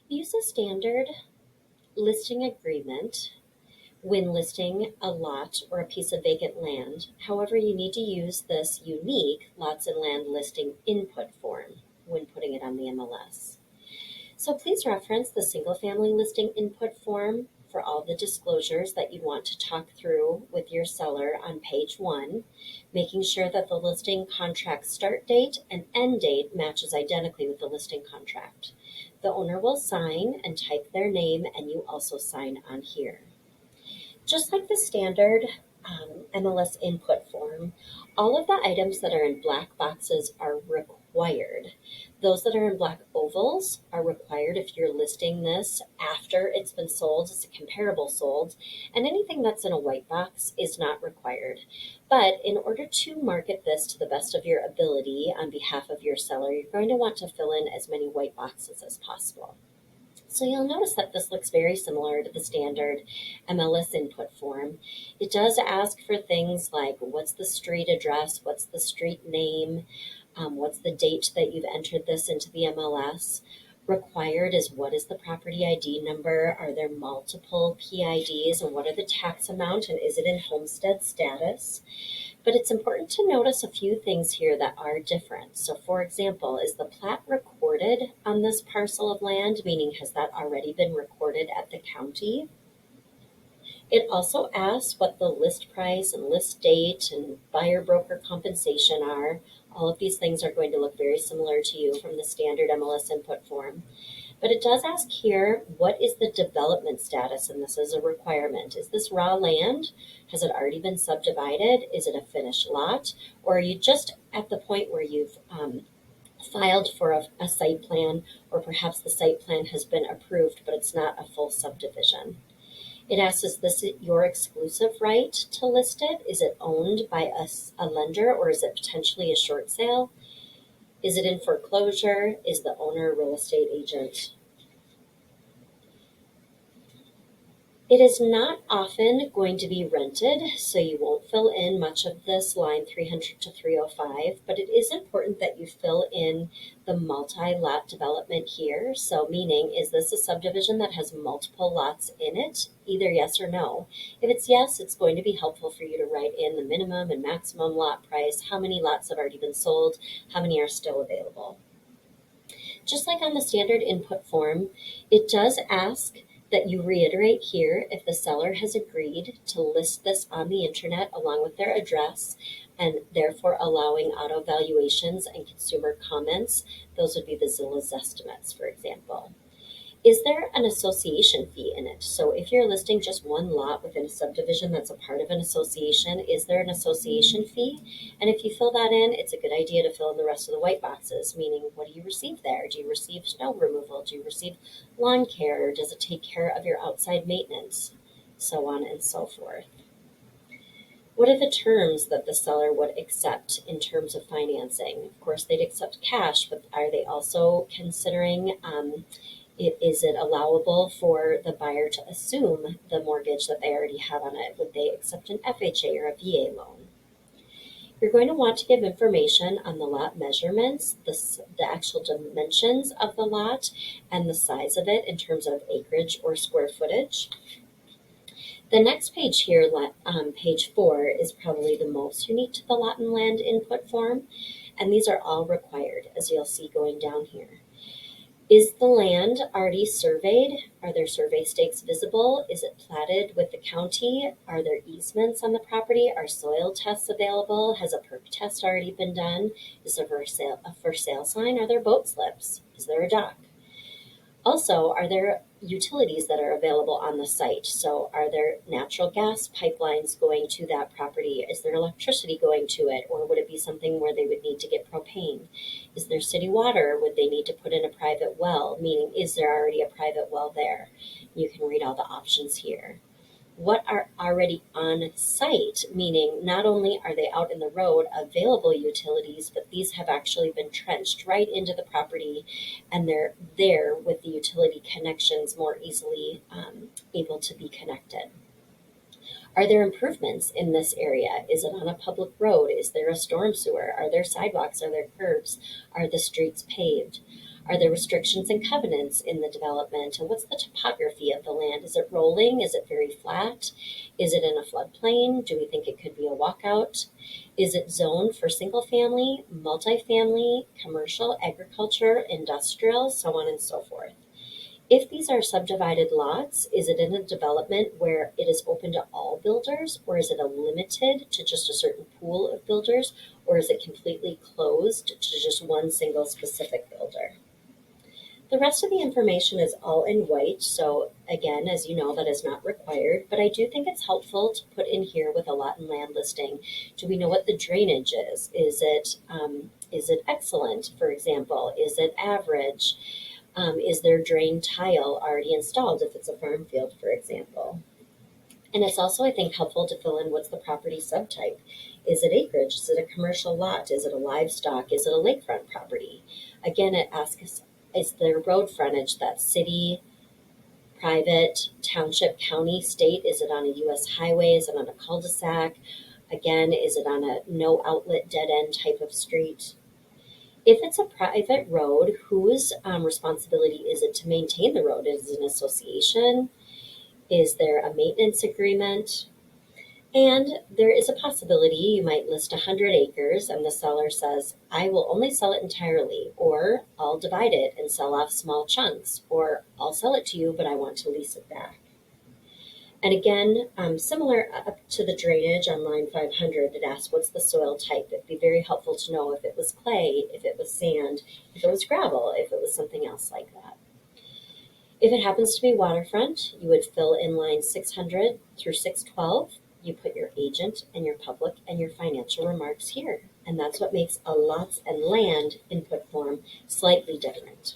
Use a standard listing agreement when listing a lot or a piece of vacant land. However, you need to use this unique lots and land listing input form when putting it on the MLS. So please reference the single family listing input form for all the disclosures that you want to talk through with your seller on page 1, making sure that the listing contract start date and end date matches identically with the listing contract. The owner will sign and type their name, and you also sign on here. Just like the standard MLS input form, all of the items that are in black boxes are required. Those that are in black ovals are required if you're listing this after it's been sold, it's a comparable sold, and anything that's in a white box is not required. But in order to market this to the best of your ability on behalf of your seller, you're going to want to fill in as many white boxes as possible. So you'll notice that this looks very similar to the standard MLS input form. It does ask for things like what's the street address, what's the street name, what's the date that you've entered this into the MLS. Required is what is the property ID number, are there multiple PIDs, and what are the tax amount, and is it in homestead status? But it's important to notice a few things here that are different. So for example, is the plat recorded on this parcel of land? Meaning, has that already been recorded at the county? It also asks what the list price and list date and buyer broker compensation are. All of these things are going to look very similar to you from the standard MLS input form. But it does ask here, what is the development status? And this is a requirement. Is this raw land? Has it already been subdivided? Is it a finished lot? Or are you just at the point where you've filed for a site plan, or perhaps the site plan has been approved, but it's not a full subdivision? It asks, is this your exclusive right to list it? Is it owned by a lender, or is it potentially a short sale? Is it in foreclosure? Is the owner a real estate agent? It is not often going to be rented, so you won't fill in much of this line 300 to 305, but it is important that you fill in the multi-lot development here. So meaning, is this a subdivision that has multiple lots in it? Either yes or no. If it's yes, it's going to be helpful for you to write in the minimum and maximum lot price, how many lots have already been sold, how many are still available. Just like on the standard input form, it does ask that you reiterate here if the seller has agreed to list this on the internet along with their address, and therefore allowing auto valuations and consumer comments. Those would be the Zillow's estimates, for example. Is there an association fee in it? So if you're listing just one lot within a subdivision that's a part of an association, is there an association fee? And if you fill that in, it's a good idea to fill in the rest of the white boxes, meaning what do you receive there? Do you receive snow removal? Do you receive lawn care? Does it take care of your outside maintenance? So on and so forth. What are the terms that the seller would accept in terms of financing? Of course, they'd accept cash, but are they also considering is it allowable for the buyer to assume the mortgage that they already have on it? Would they accept an FHA or a VA loan? You're going to want to give information on the lot measurements, the actual dimensions of the lot, and the size of it in terms of acreage or square footage. The next page here, page 4, is probably the most unique to the lot and land input form, and these are all required, as you'll see going down here. Is the land already surveyed? Are there survey stakes visible? Is it platted with the county? Are there easements on the property? Are soil tests available? Has a perk test already been done? Is there a for sale sign? Are there boat slips? Is there a dock? Also, are there utilities that are available on the site? So are there natural gas pipelines going to that property? Is there electricity going to it? Or would it be something where they would need to get propane? Is there city water? Would they need to put in a private well? Meaning, is there already a private well there? You can read all the options here. What are already on site, meaning not only are they out in the road available utilities, but these have actually been trenched right into the property, and they're there with the utility connections more easily able to be connected. Are there improvements in this area? Is it on a public road? Is there a storm sewer? Are there sidewalks? Are there curbs? Are the streets paved? Are there restrictions and covenants in the development? And what's the topography of the land? Is it rolling? Is it very flat? Is it in a floodplain? Do we think it could be a walkout? Is it zoned for single family, multifamily, commercial, agriculture, industrial, so on and so forth? If these are subdivided lots, is it in a development where it is open to all builders, or is it a limited to just a certain pool of builders, or is it completely closed to just one single specific builder? The rest of the information is all in white, so again, as you know, that is not required, but I do think it's helpful to put in here with a lot and land listing. Do we know what the drainage is? Is it excellent, for example? Is it average? Is there drain tile already installed if it's a farm field, for example? And it's also, I think, helpful to fill in what's the property subtype. Is it acreage? Is it a commercial lot? Is it a livestock? Is it a lakefront property? Again, it asks, is there road frontage that's city, private, township, county, state? Is it on a US highway? Is it on a cul-de-sac? Again, is it on a no outlet dead end type of street? If it's a private road, whose responsibility is it to maintain the road? Is it an association? Is there a maintenance agreement? And there is a possibility you might list 100 acres and the seller says, I will only sell it entirely, or I'll divide it and sell off small chunks, or I'll sell it to you, but I want to lease it back. And again, similar up to the drainage on line 500, it asks what's the soil type. It'd be very helpful to know if it was clay, if it was sand, if it was gravel, if it was something else like that. If it happens to be waterfront, you would fill in line 600 through 612. You put your agent and your public and your financial remarks here. And that's what makes a lots and land input form slightly different.